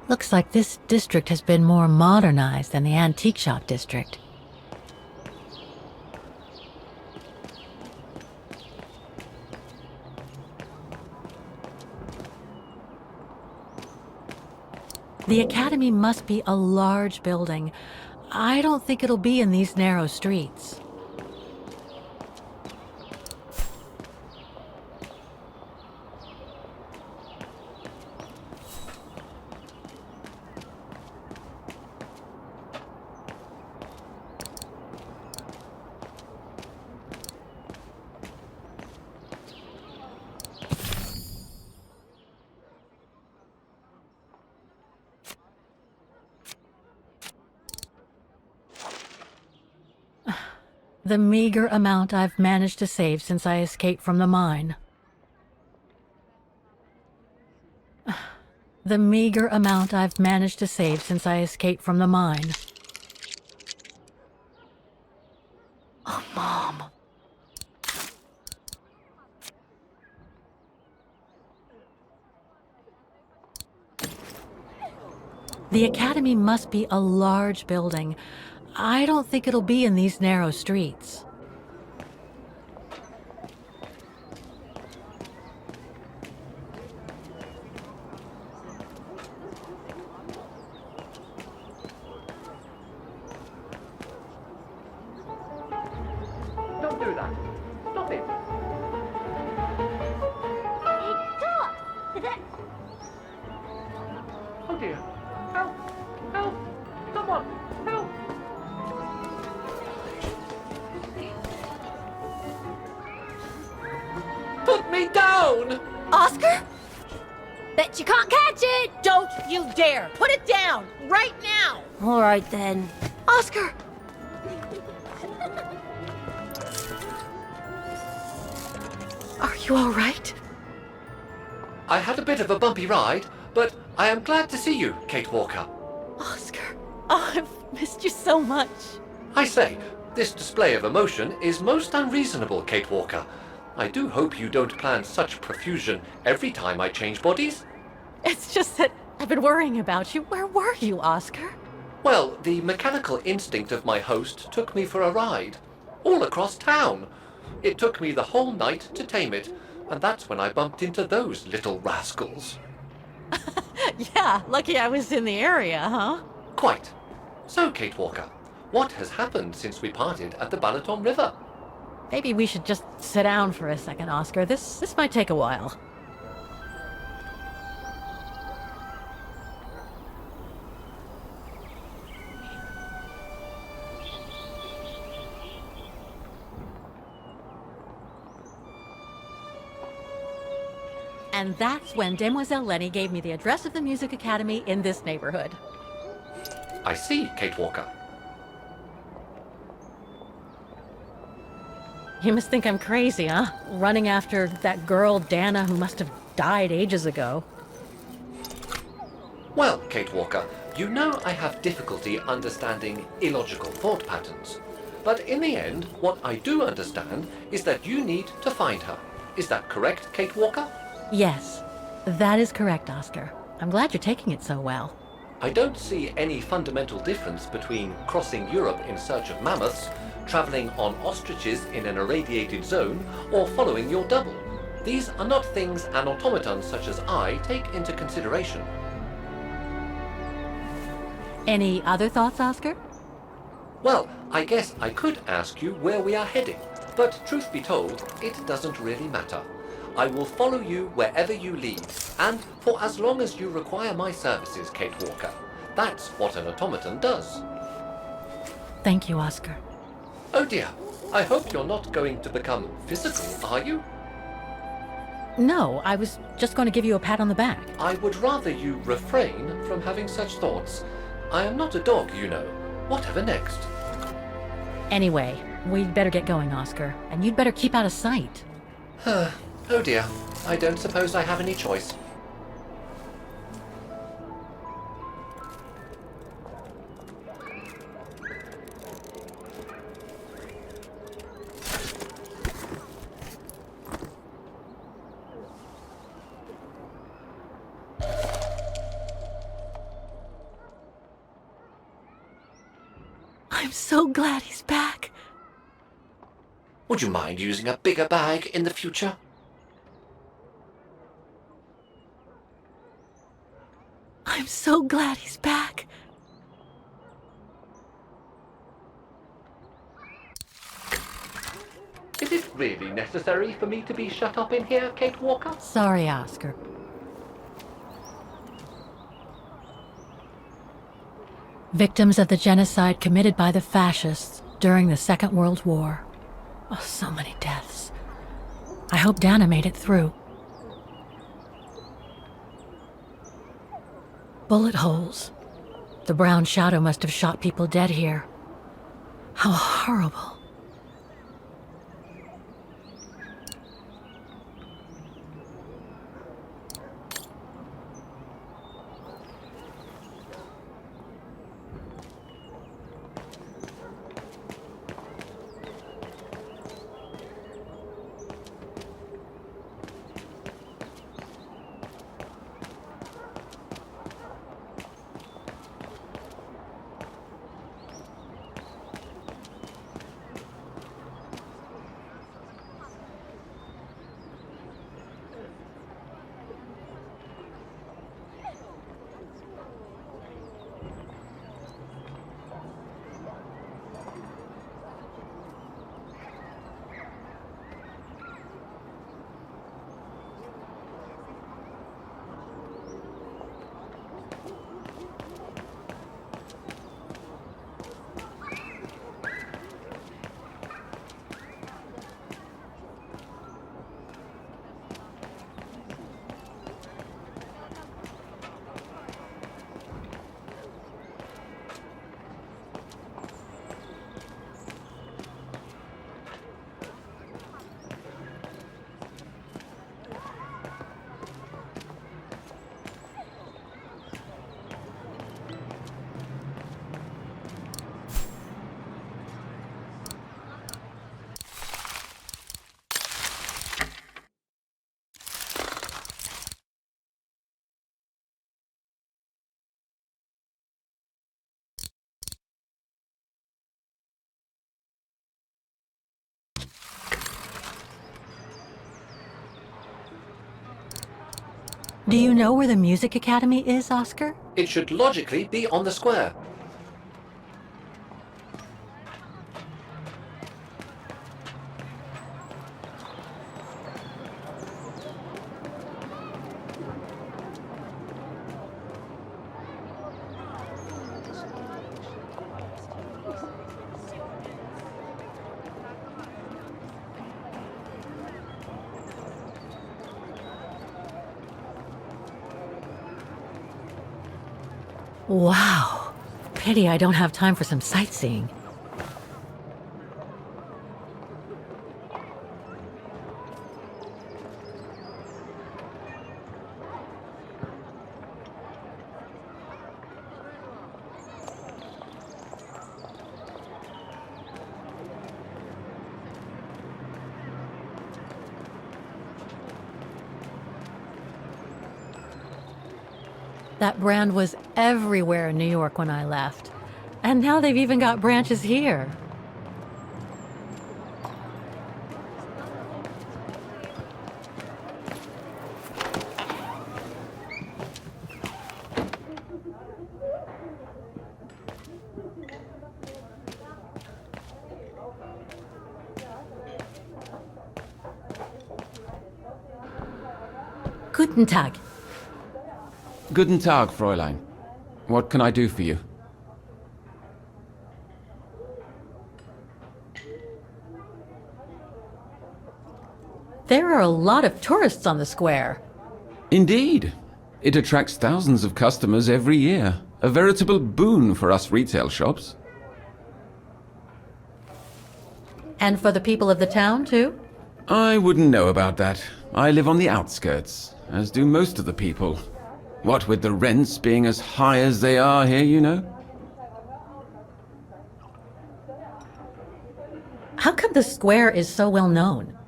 Looks like this district has been more modernized than the antique shop district. The academy must be a large building. I don't think it'll be in these narrow streets. The meager amount I've managed to save since I escaped from the mine. The meager amount I've managed to save since I escaped from the mine. Oh, Mom. The academy must be a large building. I don't think it'll be in these narrow streets. Don't do that. Stop it. Oh dear. Help! Help! Someone! Help! Put me down! Oscar? Bet you can't catch it! Don't you dare! Put it down! Right now! All right then. Oscar! Are you all right? I had a bit of a bumpy ride, but I am glad to see you, Kate Walker. Oscar. Oh, I've missed you so much. I say, this display of emotion is most unreasonable, Kate Walker. I do hope you don't plan such profusion every time I change bodies. It's just that I've been worrying about you. Where were you, Oscar? Well, the mechanical instinct of my host took me for a ride, all across town. It took me the whole night to tame it, and that's when I bumped into those little rascals. Yeah, lucky I was in the area, huh? Quite. So, Kate Walker, what has happened since we parted at the Balaton River? Maybe we should just sit down for a second, Oscar. This might take a while. And that's when Demoiselle Lenny gave me the address of the Music Academy in this neighborhood. I see, Kate Walker. You must think I'm crazy, huh? Running after that girl, Dana, who must have died ages ago. Well, Kate Walker, you know I have difficulty understanding illogical thought patterns. But in the end, what I do understand is that you need to find her. Is that correct, Kate Walker? Yes, that is correct, Oscar. I'm glad you're taking it so well. I don't see any fundamental difference between crossing Europe in search of mammoths, traveling on ostriches in an irradiated zone, or following your double. These are not things an automaton such as I take into consideration. Any other thoughts, Oscar? Well, I guess I could ask you where we are heading, but truth be told, it doesn't really matter. I will follow you wherever you lead, and for as long as you require my services, Kate Walker. That's what an automaton does. Thank you, Oscar. Oh dear, I hope you're not going to become physical, are you? No, I was just going to give you a pat on the back. I would rather you refrain from having such thoughts. I am not a dog, you know. Whatever next? Anyway, we'd better get going, Oscar, and you'd better keep out of sight. Oh dear, I don't suppose I have any choice. I'm so glad he's back. Would you mind using a bigger bag in the future? I'm so glad he's back. Is it really necessary for me to be shut up in here, Kate Walker? Sorry, Oscar. Victims of the genocide committed by the fascists during the Second World War. Oh, so many deaths. I hope Dana made it through. Bullet holes. The brown shadow must have shot people dead here. How horrible. Do you know where the Music Academy is, Oscar? It should logically be on the square. Wow. Pity I don't have time for some sightseeing. That brand was everywhere in New York when I left. And now they've even got branches here. Guten Tag. Guten Tag, Fräulein. What can I do for you? There are a lot of tourists on the square. Indeed. It attracts thousands of customers every year. A veritable boon for us retail shops. And for the people of the town, too? I wouldn't know about that. I live on the outskirts, as do most of the people. What with the rents being as high as they are here, you know? How come the square is so well known?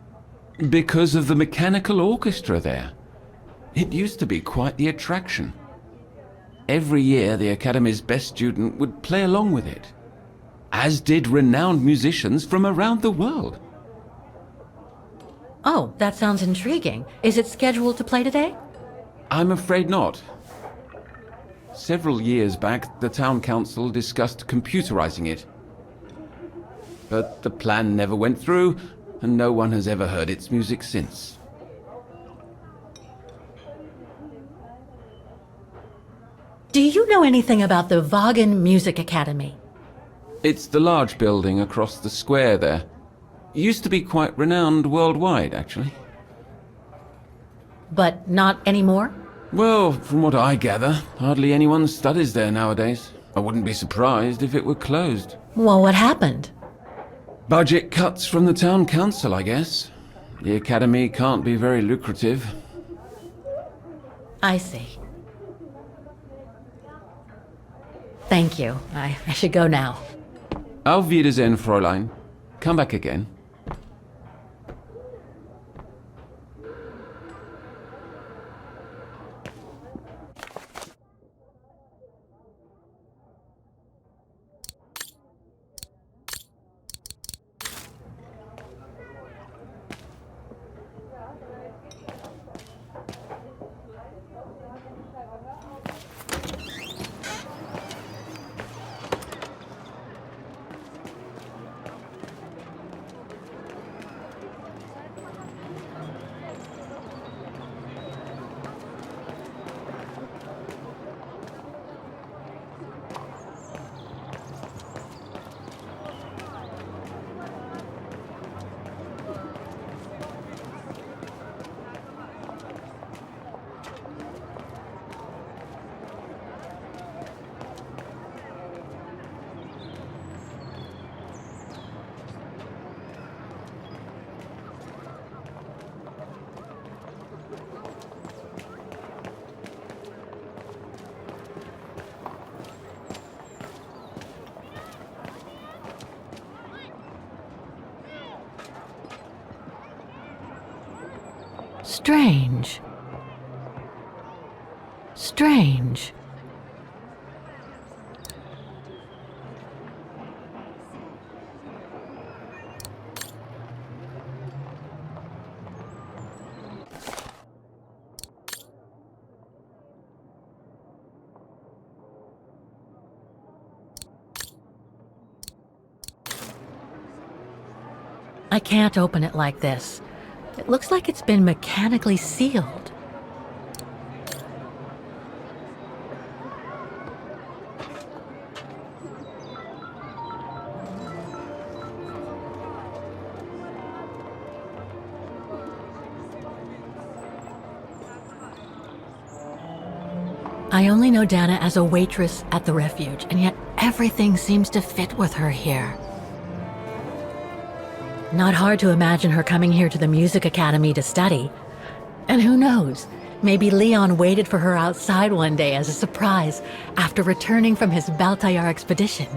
Because of the mechanical orchestra there. It used to be quite the attraction. Every year the Academy's best student would play along with it. as did renowned musicians from around the world. Oh, that sounds intriguing. Is it scheduled to play today? I'm afraid not. Several years back, the town council discussed computerizing it. But the plan never went through, and no one has ever heard its music since. Do you know anything about the Vaghen Music Academy? It's the large building across the square there. Used to be quite renowned worldwide, actually. But not anymore? Well, from what I gather, hardly anyone studies there nowadays. I wouldn't be surprised if it were closed. Well, what happened? Budget cuts from the town council, I guess. The academy can't be very lucrative. I see. Thank you. I should go now. Auf Wiedersehen, Fräulein. Come back again. Strange. Strange. I can't open it like this. It looks like it's been mechanically sealed. I only know Dana as a waitress at the refuge, and yet everything seems to fit with her here. Not hard to imagine her coming here to the music academy to study. And who knows, maybe Leon waited for her outside one day as a surprise after returning from his Baltayar expedition.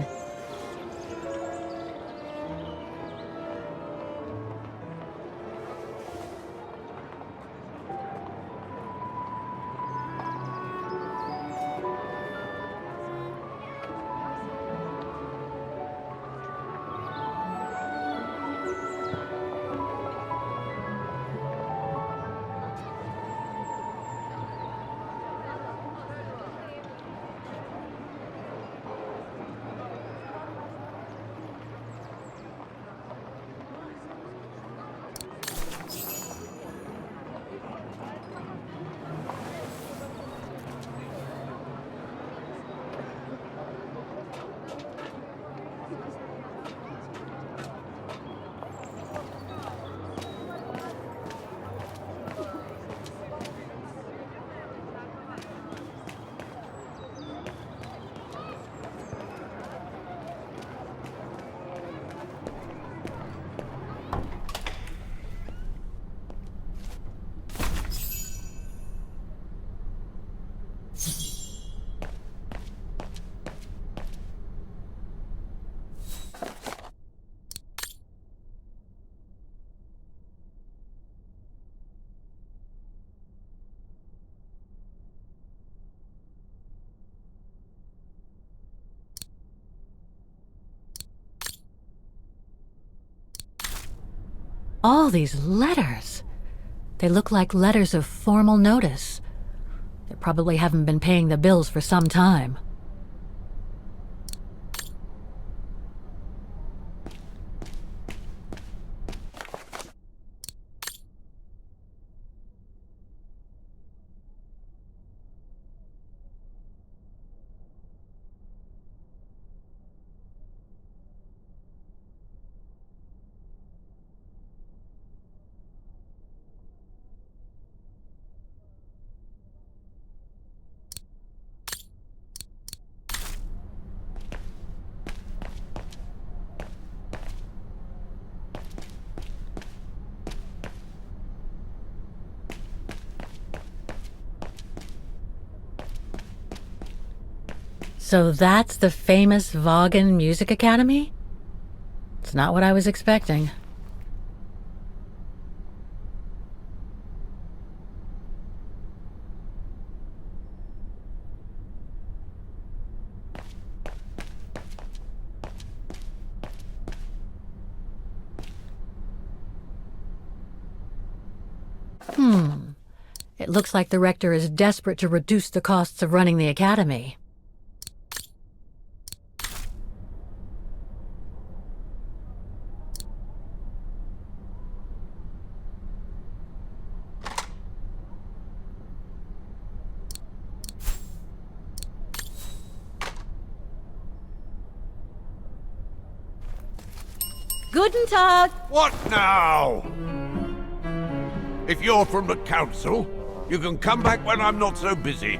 All these letters. They look like letters of formal notice. They probably haven't been paying the bills for some time. So that's the famous Vaghen Music Academy? It's not what I was expecting. It looks like the rector is desperate to reduce the costs of running the academy. Guten Tag! What now? If you're from the council, you can come back when I'm not so busy.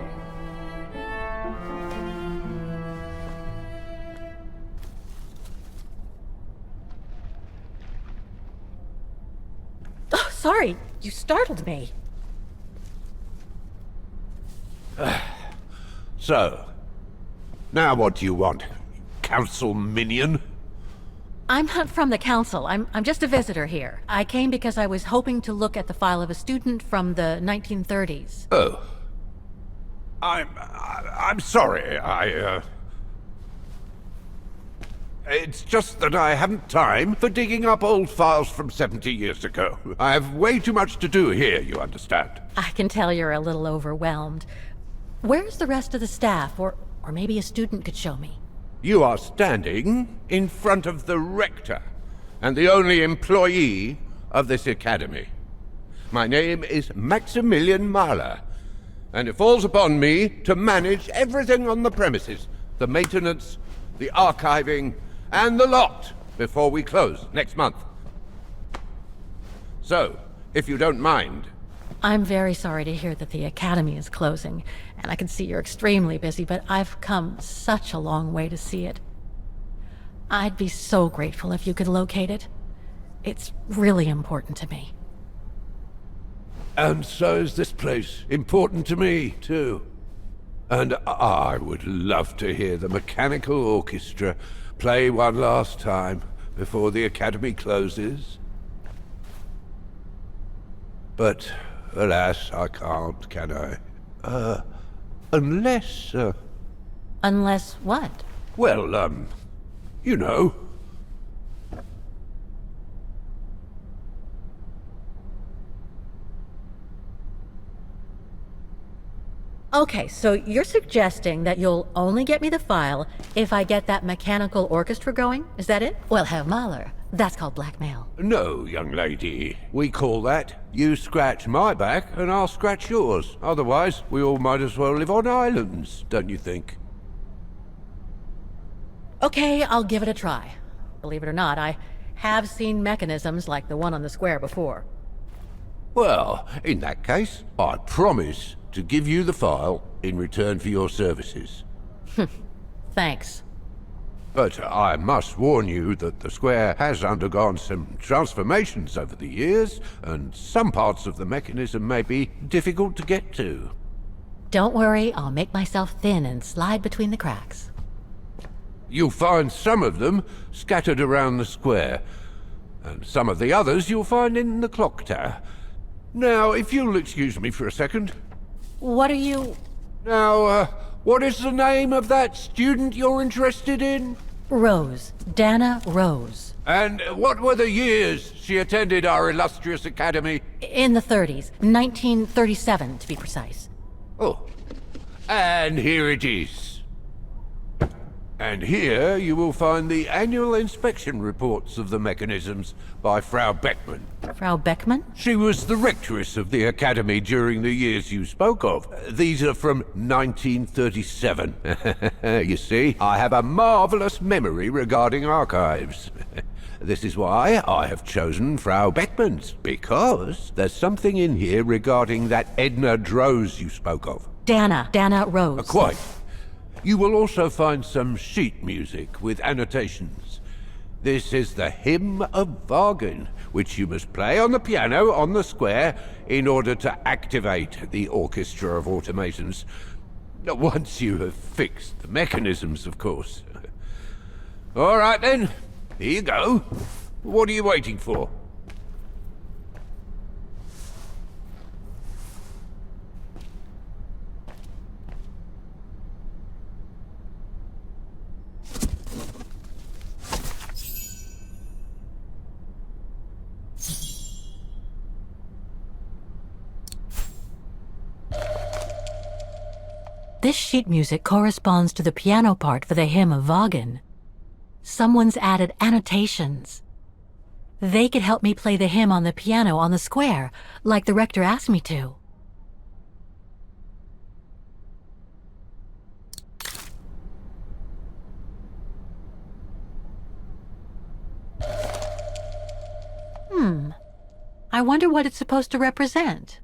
Oh, sorry, you startled me. So, now what do you want, council minion? I'm not from the council. I'm just a visitor here. I came because I was hoping to look at the file of a student from the 1930s. Oh. I'm sorry, It's just that I haven't time for digging up old files from 70 years ago. I have way too much to do here, you understand. I can tell you're a little overwhelmed. Where's the rest of the staff? Or maybe a student could show me. You are standing in front of the rector, and the only employee of this academy. My name is Maximilian Mahler, and it falls upon me to manage everything on the premises. The maintenance, the archiving, and the lot before we close next month. So, if you don't mind... I'm very sorry to hear that the academy is closing, and I can see you're extremely busy, but I've come such a long way to see it. I'd be so grateful if you could locate it. It's really important to me. And so is this place important to me, too. And I would love to hear the mechanical orchestra play one last time before the academy closes. But, alas, I can't, can I? Unless, Unless what? well, you know. Okay, so you're suggesting that you'll only get me the file if I get that mechanical orchestra going? Is that it? Well, Herr Mahler, that's called blackmail. No, young lady. We call that you scratch my back and I'll scratch yours. Otherwise, we all might as well live on islands, don't you think? Okay, I'll give it a try. Believe it or not, I have seen mechanisms like the one on the square before. Well, in that case, I promise to give you the file in return for your services. Thanks. But I must warn you that the square has undergone some transformations over the years, and some parts of the mechanism may be difficult to get to. Don't worry, I'll make myself thin and slide between the cracks. You'll find some of them scattered around the square, and some of the others you'll find in the clock tower. Now, if you'll excuse me for a second. What are you... Now, what is the name of that student you're interested in? Roze. Dana Roze. And what were the years she attended our illustrious academy? In the 30s. 1937, to be precise. Oh, and here it is. And here you will find the annual inspection reports of the mechanisms by Frau Beckmann. Frau Beckmann? She was the rectoress of the academy during the years you spoke of. These are from 1937. You see, I have a marvelous memory regarding archives. This is why I have chosen Frau Beckmann's, because there's something in here regarding that Dana Roze you spoke of. Dana Roze. Quite. You will also find some sheet music with annotations. This is the Hymn of Vaghen, which you must play on the piano on the square in order to activate the Orchestra of Automatons. Once you have fixed the mechanisms, of course. All right then, here you go. What are you waiting for? This sheet music corresponds to the piano part for the Hymn of Vaghen. Someone's added annotations. They could help me play the hymn on the piano on the square, like the rector asked me to. I wonder what it's supposed to represent.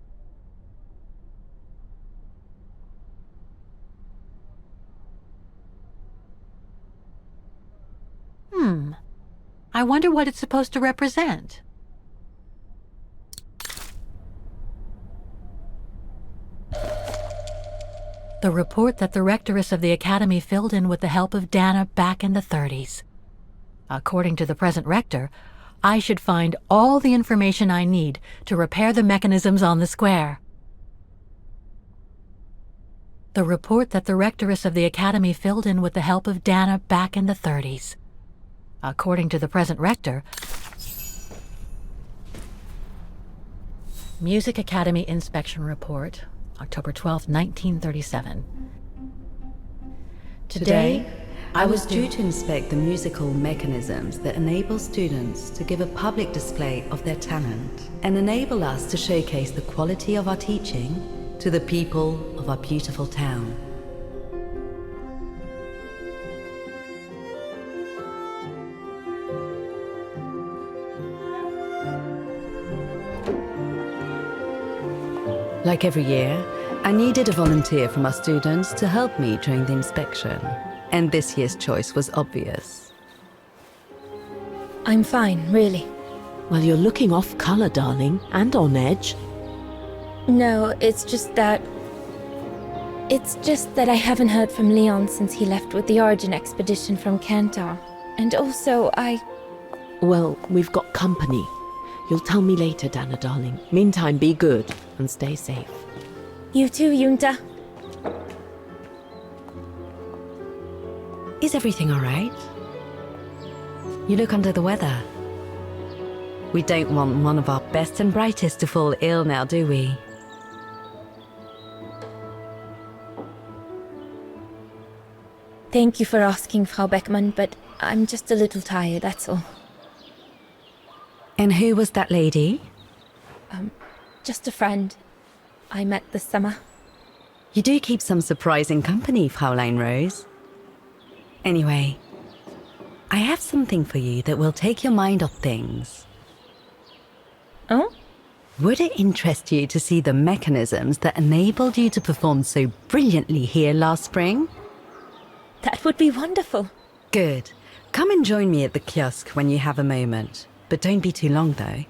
I wonder what it's supposed to represent. The report that the rectoress of the academy filled in with the help of Dana back in the 30s. According to the present rector, I should find all the information I need to repair the mechanisms on the square. The report that the rectoress of the academy filled in with the help of Dana back in the 30s. According to the present rector, Music Academy Inspection Report, October 12, 1937. Today, I was due to inspect the musical mechanisms that enable students to give a public display of their talent and enable us to showcase the quality of our teaching to the people of our beautiful town. Like every year, I needed a volunteer from our students to help me during the inspection, and this year's choice was obvious. I'm fine, really. Well, you're looking off color, darling, and on edge. No, it's just that I haven't heard from Leon since he left with the Origin expedition from Kantar. And also, Well, we've got company. You'll tell me later, Dana, darling. Meantime, be good and stay safe. You too, Yunta. Is everything all right? You look under the weather. We don't want one of our best and brightest to fall ill now, do we? Thank you for asking, Frau Beckmann, but I'm just a little tired, that's all. And who was that lady? Just a friend I met this summer. You do keep some surprising company, Fraulein Roze. Anyway, I have something for you that will take your mind off things. Oh? Would it interest you to see the mechanisms that enabled you to perform so brilliantly here last spring? That would be wonderful. Good. Come and join me at the kiosk when you have a moment. But don't be too long, though.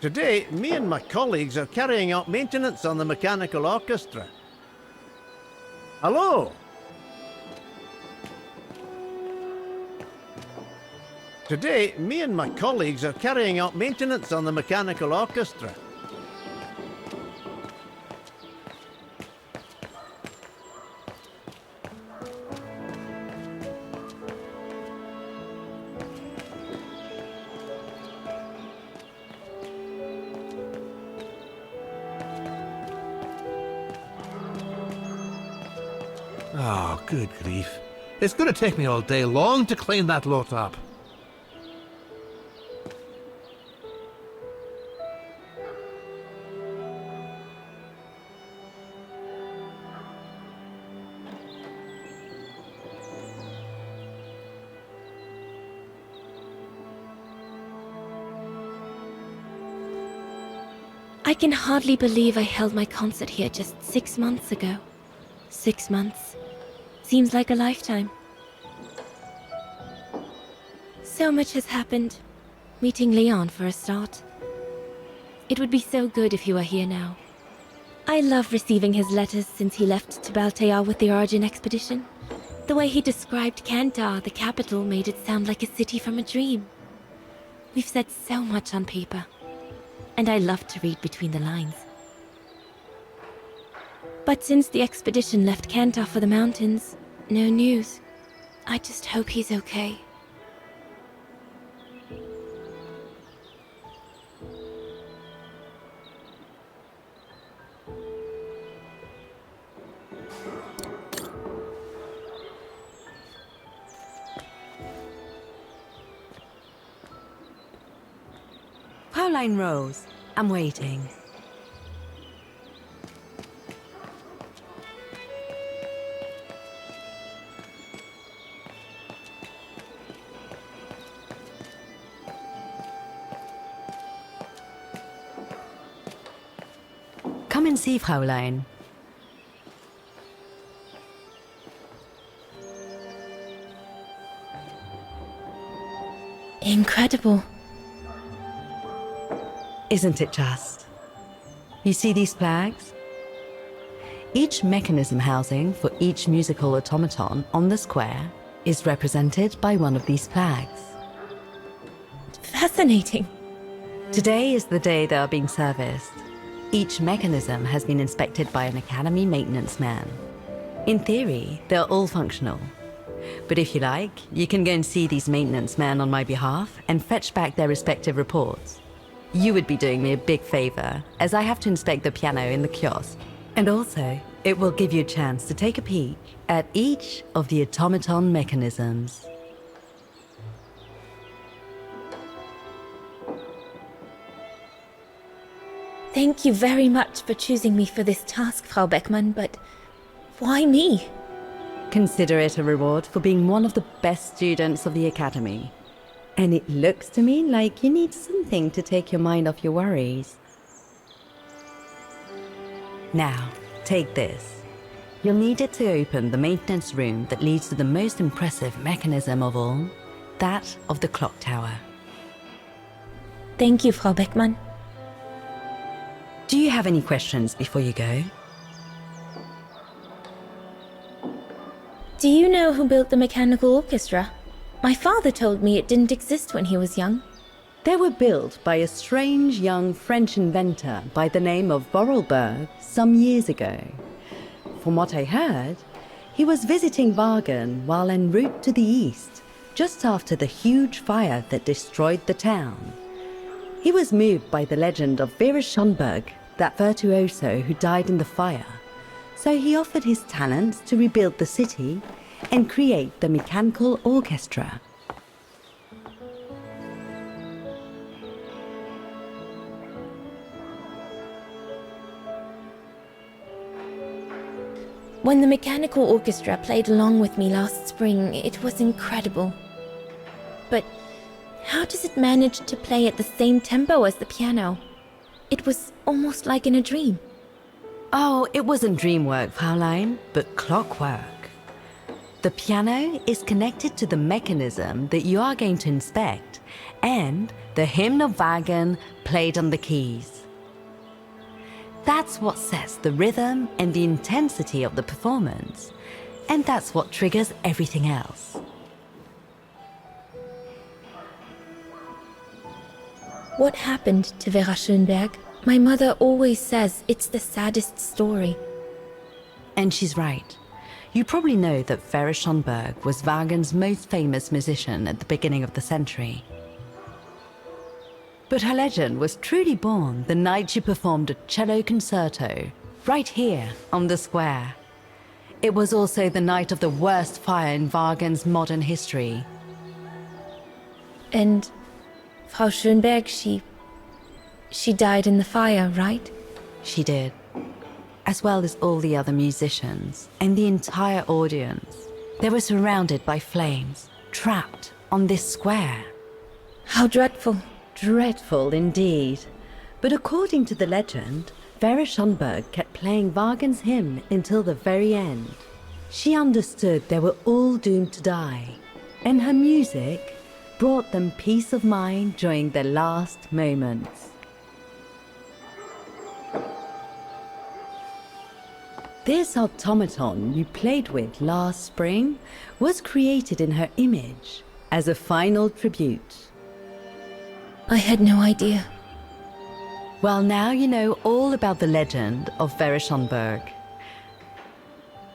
Today, me and my colleagues are carrying out maintenance on the mechanical orchestra. Hello? Today, me and my colleagues are carrying out maintenance on the mechanical orchestra. Oh, good grief. It's going to take me all day long to clean that lot up. I can hardly believe I held my concert here just 6 months ago. 6 months. Seems like a lifetime. So much has happened. Meeting Leon for a start. It would be so good if he were here now. I love receiving his letters since he left to Baltair with the Origin expedition. The way he described Kantar, the capital, made it sound like a city from a dream. We've said so much on paper. And I love to read between the lines. But since the expedition left Kantar for the mountains, no news. I just hope he's okay. Dana Roze, I'm waiting. Come and see, Fräulein. Incredible. Isn't it just? You see these flags? Each mechanism housing for each musical automaton on the square is represented by one of these flags. Fascinating. Today is the day they are being serviced. Each mechanism has been inspected by an Academy maintenance man. In theory, they're all functional. But if you like, you can go and see these maintenance men on my behalf and fetch back their respective reports. You would be doing me a big favor, as I have to inspect the piano in the kiosk. And also, it will give you a chance to take a peek at each of the automaton mechanisms. Thank you very much for choosing me for this task, Frau Beckmann, but why me? Consider it a reward for being one of the best students of the Academy. And it looks to me like you need something to take your mind off your worries. Now, take this. You'll need it to open the maintenance room that leads to the most impressive mechanism of all, that of the clock tower. Thank you, Frau Beckmann. Do you have any questions before you go? Do you know who built the mechanical orchestra? My father told me it didn't exist when he was young. They were built by a strange young French inventor by the name of Vorarlberg some years ago. From what I heard, he was visiting Vaghen while en route to the east just after the huge fire that destroyed the town. He was moved by the legend of Vera Schönberg, that virtuoso who died in the fire, so he offered his talents to rebuild the city and create the mechanical orchestra. When the mechanical orchestra played along with me last spring, it was incredible. But how does it manage to play at the same tempo as the piano? It was almost like in a dream. Oh, it wasn't dream work, Fraulein, but clockwork. The piano is connected to the mechanism that you are going to inspect, and the hymn of Vaghen played on the keys. That's what sets the rhythm and the intensity of the performance, and that's what triggers everything else. What happened to Vera Schönberg? My mother always says it's the saddest story. And she's right. You probably know that Vera Schönberg was Waghen's most famous musician at the beginning of the century. But her legend was truly born the night she performed a cello concerto, right here on the square. It was also the night of the worst fire in Waghen's modern history. And Frau Schönberg, she died in the fire, right? She did, as well as all the other musicians and the entire audience. They were surrounded by flames, trapped on this square. How dreadful. Dreadful indeed. But according to the legend, Vera Schönberg kept playing Waghen's hymn until the very end. She understood they were all doomed to die, and her music brought them peace of mind during their last moments. This automaton you played with last spring was created in her image as a final tribute. I had no idea. Well, now you know all about the legend of Vera Schönberg.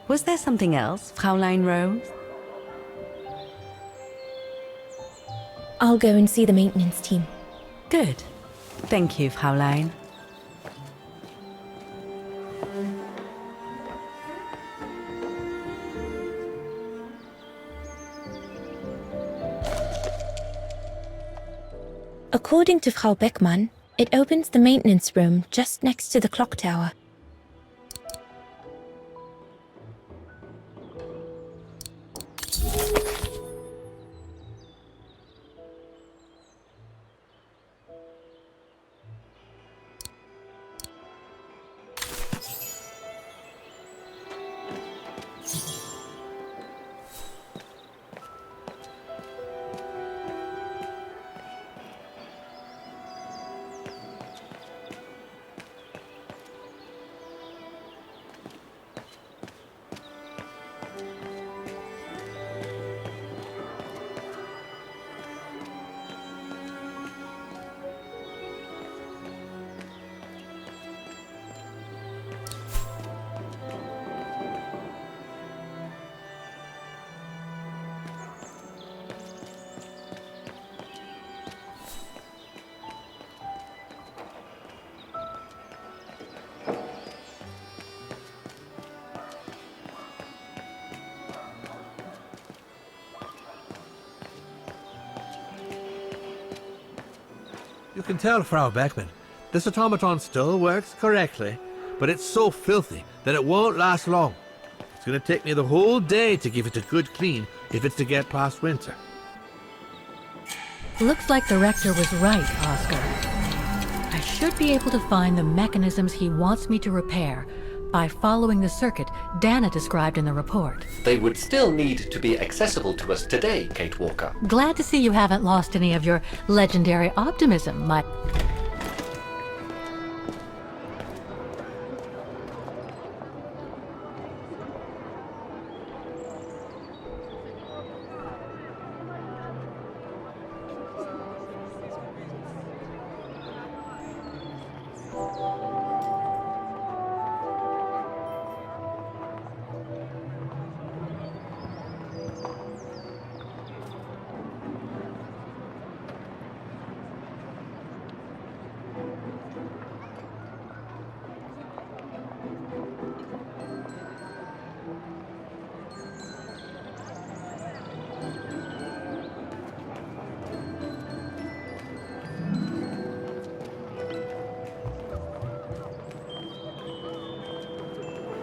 Was there something else, Fraulein Roze? I'll go and see the maintenance team. Good. Thank you, Fraulein. According to Frau Beckmann, it opens the maintenance room just next to the clock tower. You can tell, Frau Beckmann, this automaton still works correctly, but it's so filthy that it won't last long. It's going to take me the whole day to give it a good clean if it's to get past winter. Looks like the rector was right, Oscar. I should be able to find the mechanisms he wants me to repair by following the circuit Dana described in the report. They would still need to be accessible to us today, Kate Walker. Glad to see you haven't lost any of your legendary optimism, my...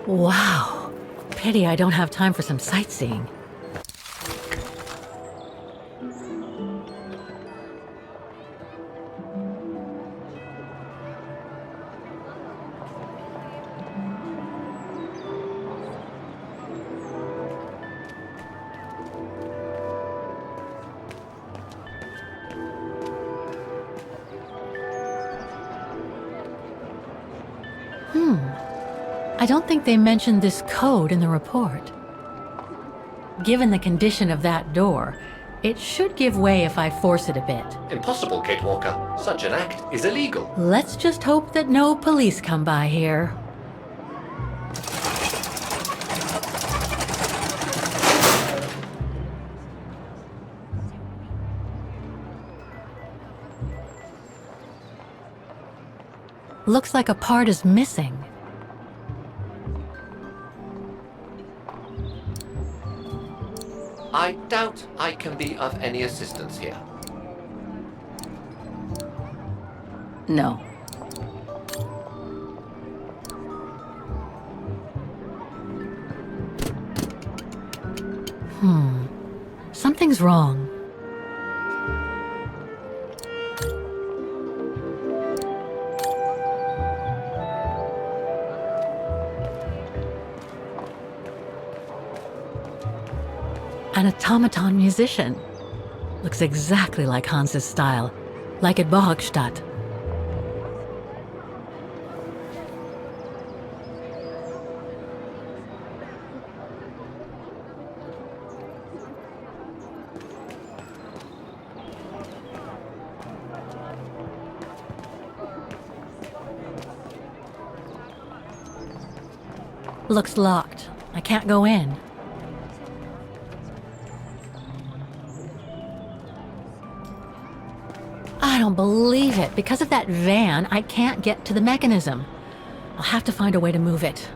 Wow. Pity I don't have time for some sightseeing. I don't think they mentioned this code in the report. Given the condition of that door, it should give way if I force it a bit. Impossible, Kate Walker. Such an act is illegal. Let's just hope that no police come by here. Looks like a part is missing. I doubt I can be of any assistance here. No. Something's wrong. An automaton musician. Looks exactly like Hans's style, like at Bohogstadt. Looks locked. I can't go in. I don't believe it. Because of that van, I can't get to the mechanism. I'll have to find a way to move it.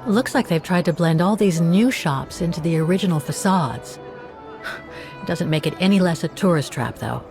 Looks like they've tried to blend all these new shops into the original facades. It doesn't make it any less a tourist trap, though.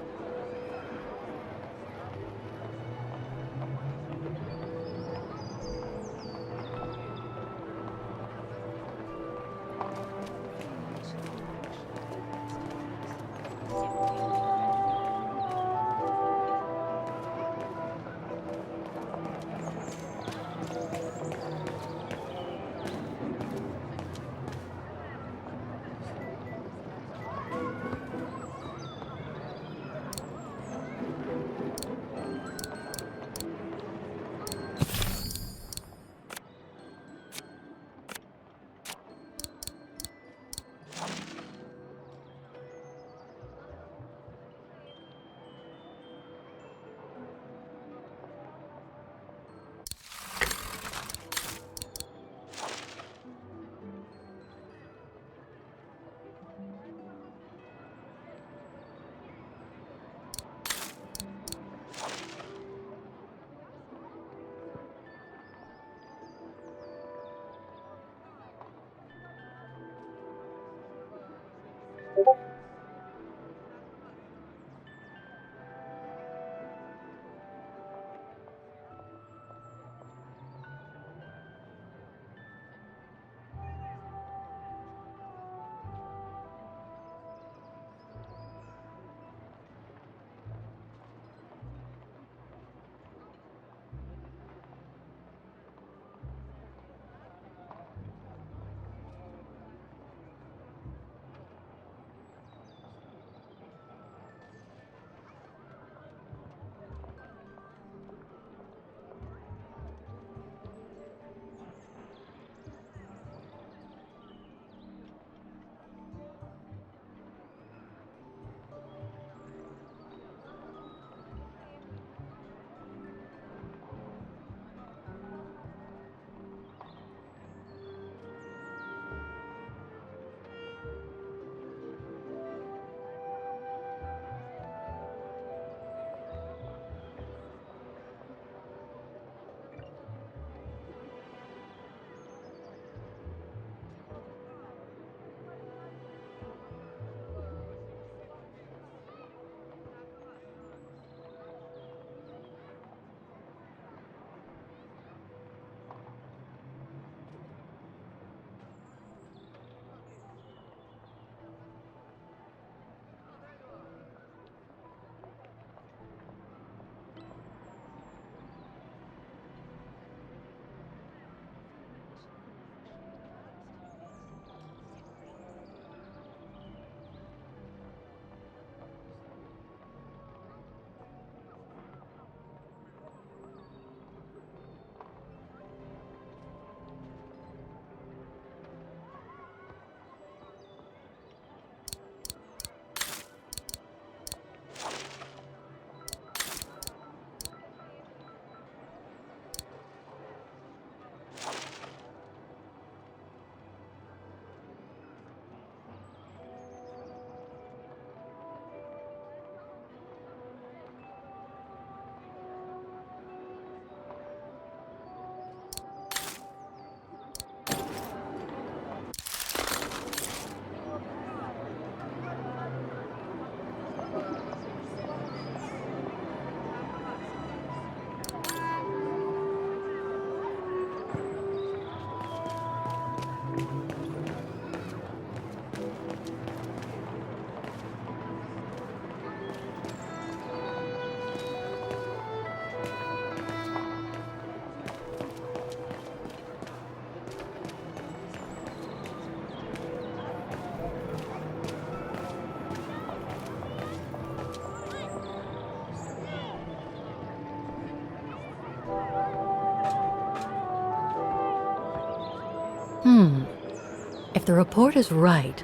If the report is right,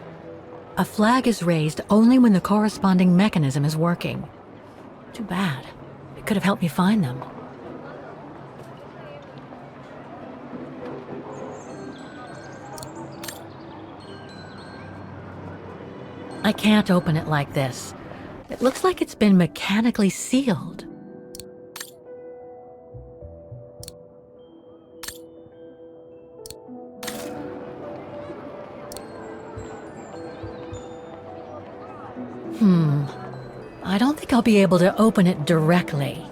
a flag is raised only when the corresponding mechanism is working. Too bad. It could have helped me find them. I can't open it like this. It looks like it's been mechanically sealed. I don't think I'll be able to open it directly.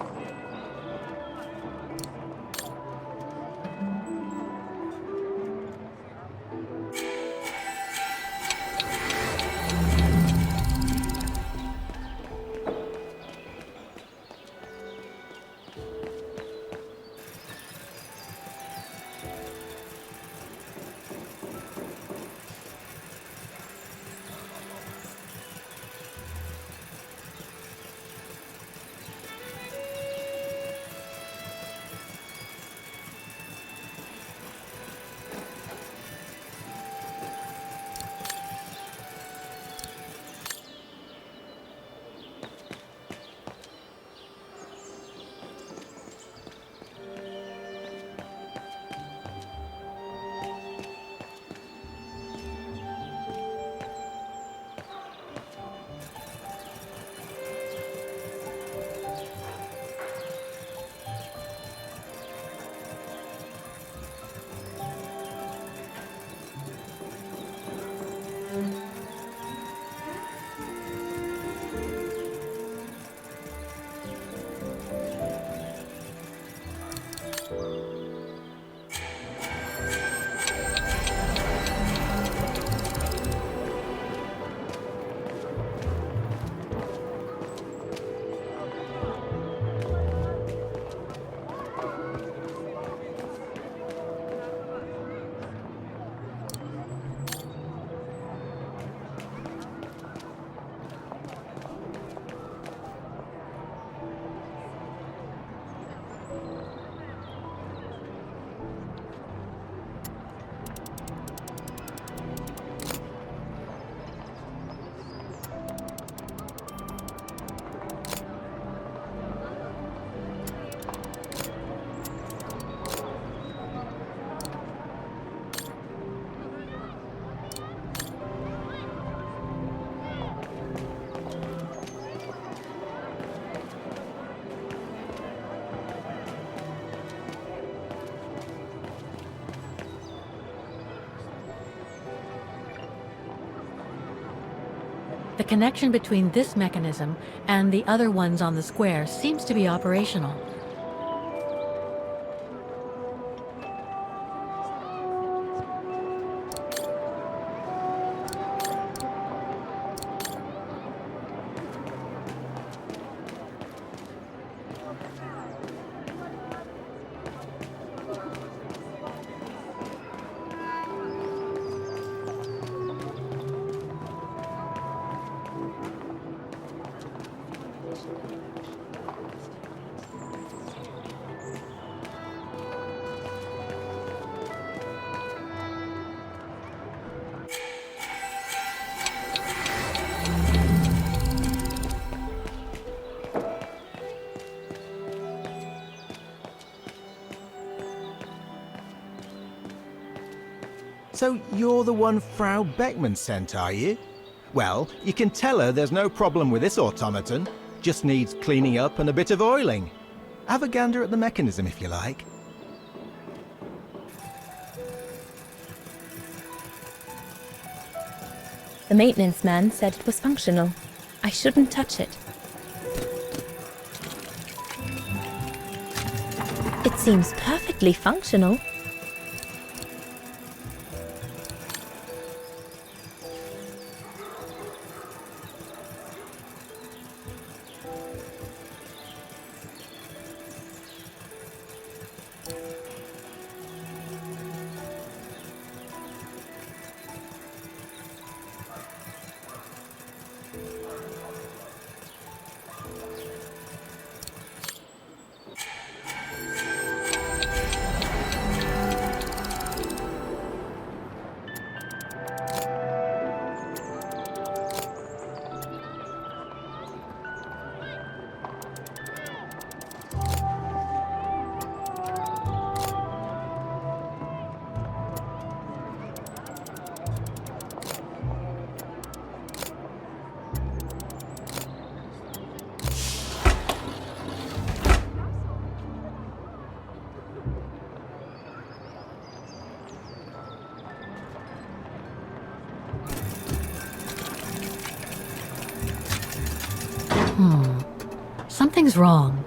The connection between this mechanism and the other ones on the square seems to be operational. So you're the one Frau Beckman sent, are you? Well, you can tell her there's no problem with this automaton. Just needs cleaning up and a bit of oiling. Have a gander at the mechanism if you like. The maintenance man said it was functional. I shouldn't touch it. It seems perfectly functional. Something's wrong.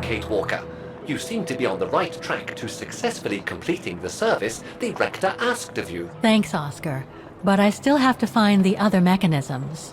Kate Walker. You seem to be on the right track to successfully completing the service the Rector asked of you. Thanks, Oscar. But I still have to find the other mechanisms.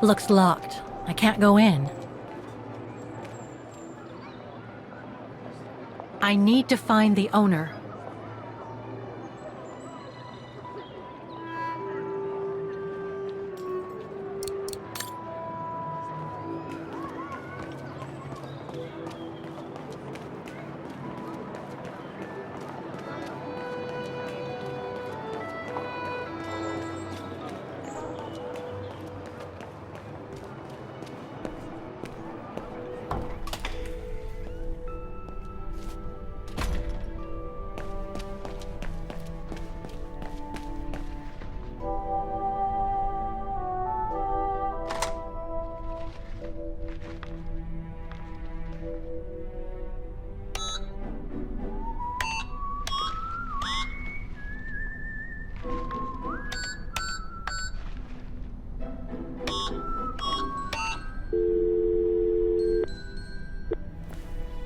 Looks locked. I can't go in. I need to find the owner.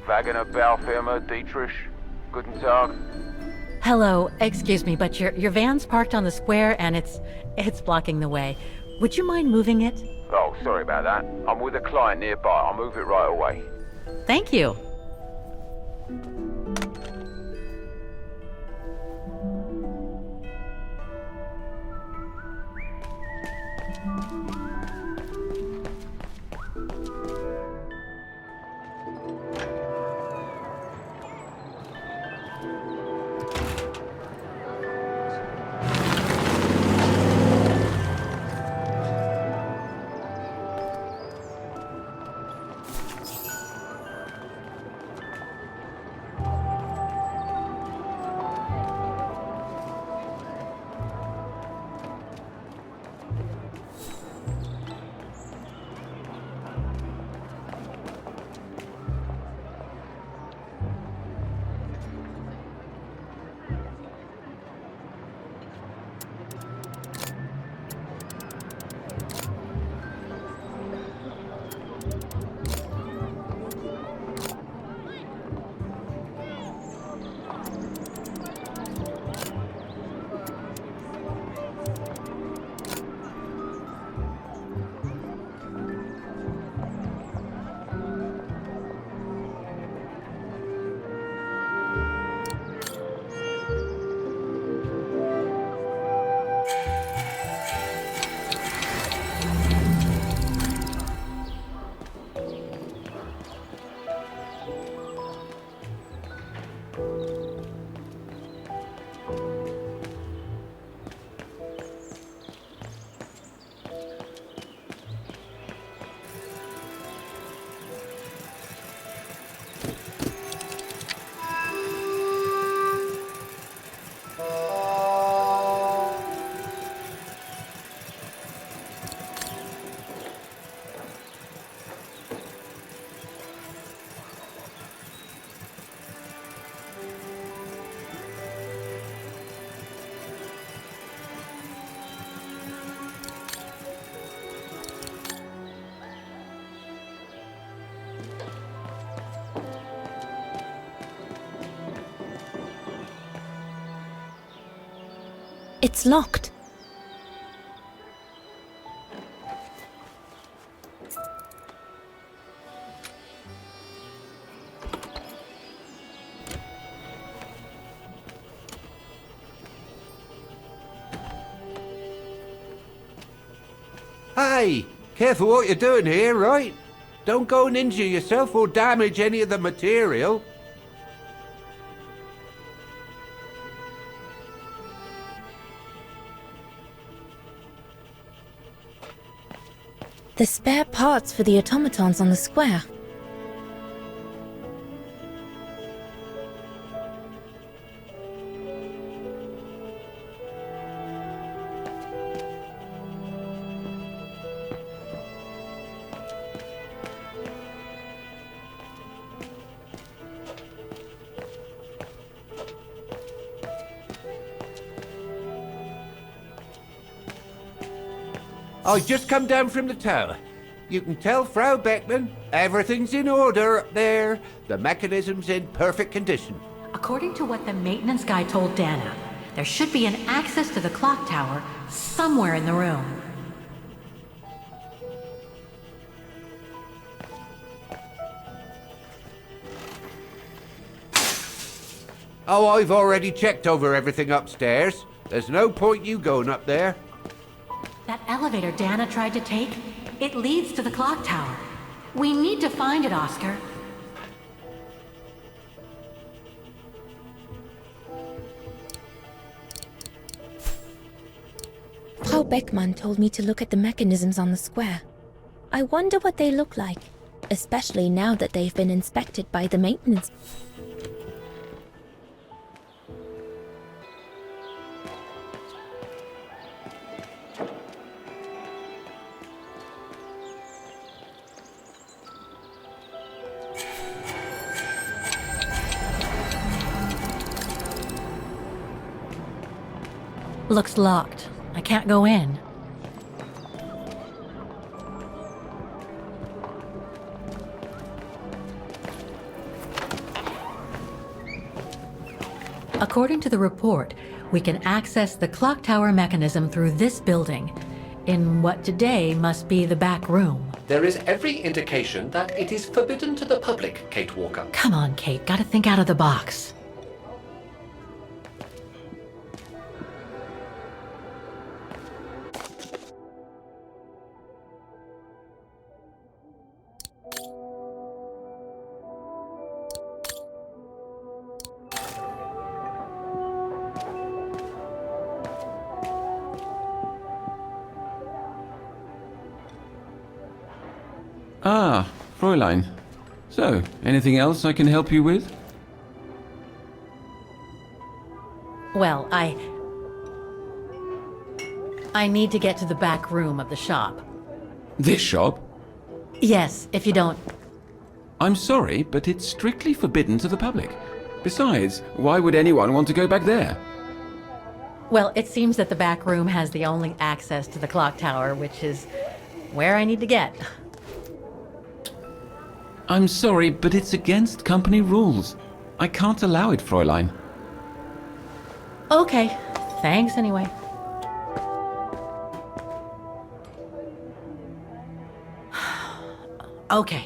Vaghen Baufirma, Dietrich. Guten Tag. Hello, excuse me, but your van's parked on the square and it's blocking the way. Would you mind moving it? Oh, sorry about that. I'm with a client nearby. I'll move it right away. Thank you. It's locked. Hey, careful what you're doing here, right? Don't go and injure yourself or damage any of the material. The spare parts for the automatons on the square. I just come down from the tower. You can tell Frau Beckman everything's in order up there. The mechanism's in perfect condition. According to what the maintenance guy told Dana, there should be an access to the clock tower somewhere in the room. Oh, I've already checked over everything upstairs. There's no point you going up there. That elevator Dana tried to take, it leads to the clock tower. We need to find it, Oscar. Frau Beckmann told me to look at the mechanisms on the square. I wonder what they look like, especially now that they've been inspected by the maintenance. Looks locked. I can't go in. According to the report, we can access the clock tower mechanism through this building, in what today must be the back room. There is every indication that it is forbidden to the public, Kate Walker. Come on, Kate, gotta think out of the box. Ah, Fräulein. So, anything else I can help you with? Well, I need to get to the back room of the shop. This shop? Yes, if you don't... I'm sorry, but it's strictly forbidden to the public. Besides, why would anyone want to go back there? Well, it seems that the back room has the only access to the clock tower, which is where I need to get. I'm sorry, but it's against company rules. I can't allow it, Fräulein. Okay, thanks anyway. Okay,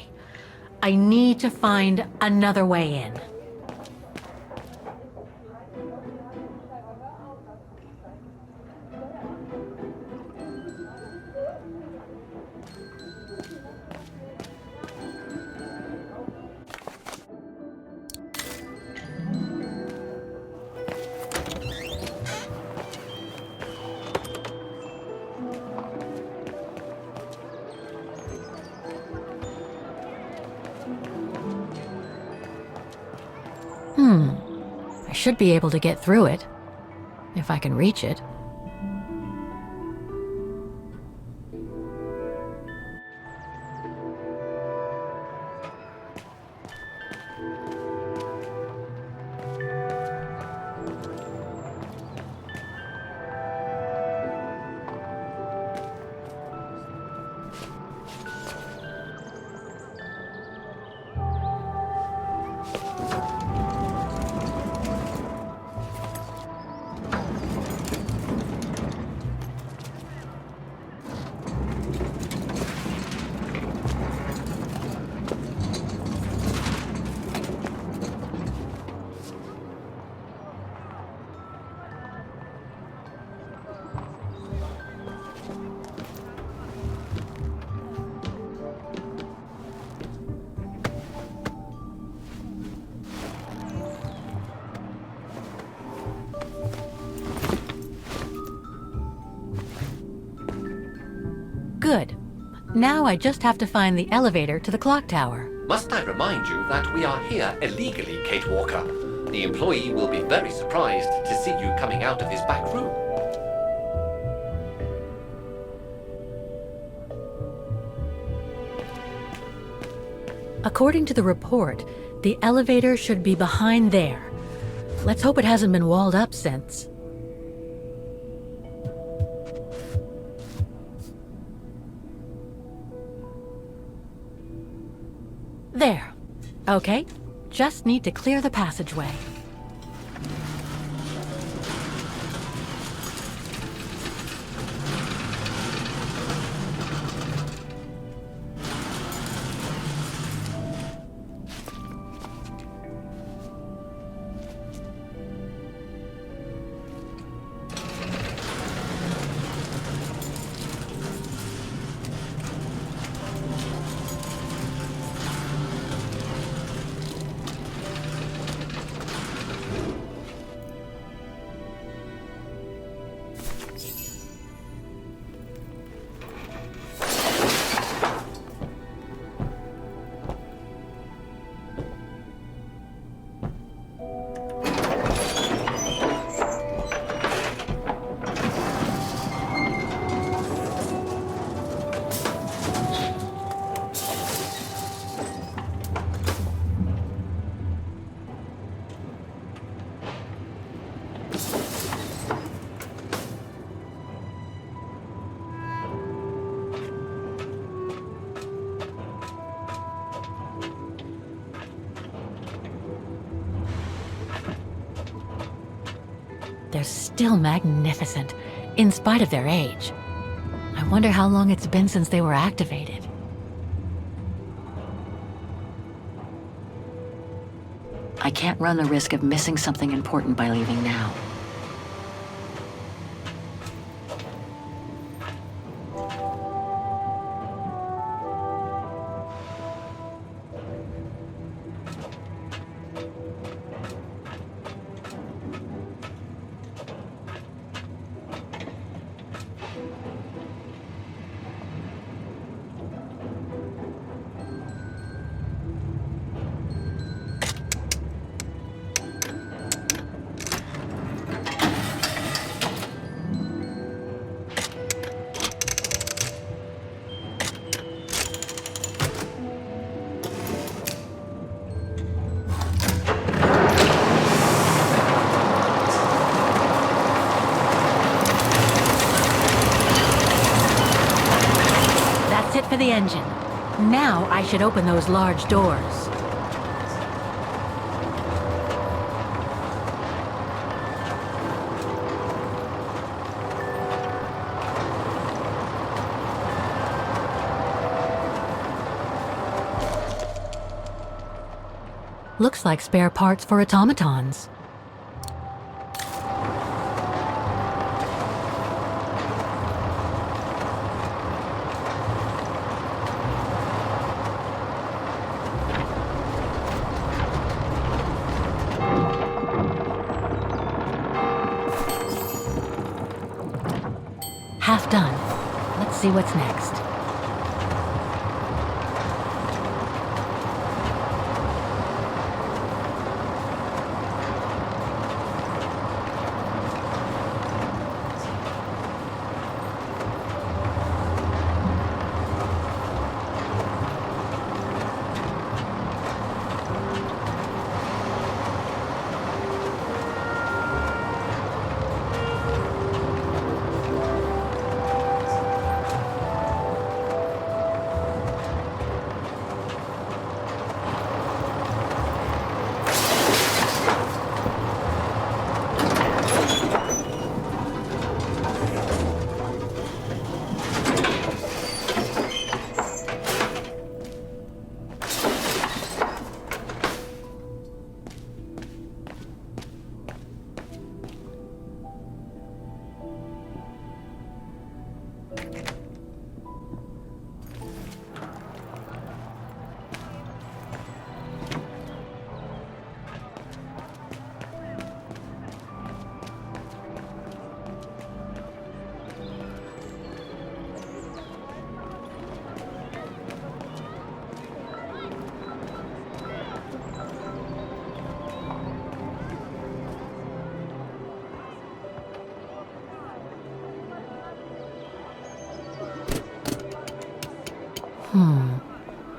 I need to find another way in. I should be able to get through it, if I can reach it. Good. Now I just have to find the elevator to the clock tower. Must I remind you that we are here illegally, Kate Walker? The employee will be very surprised to see you coming out of his back room. According to the report, the elevator should be behind there. Let's hope it hasn't been walled up since. There. Okay. Just need to clear the passageway. They're still magnificent, in spite of their age. I wonder how long it's been since they were activated. I can't run the risk of missing something important by leaving now. For the engine. Now I should open those large doors. Looks like spare parts for automatons. Half done. Let's see what's next.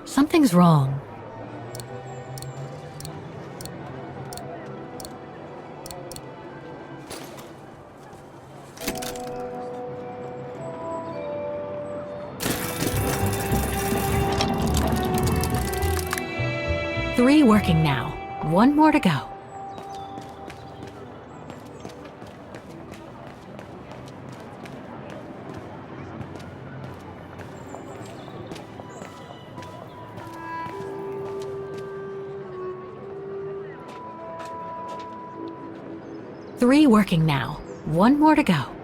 Something's wrong. Three working now. One more to go. Three working now. One more to go.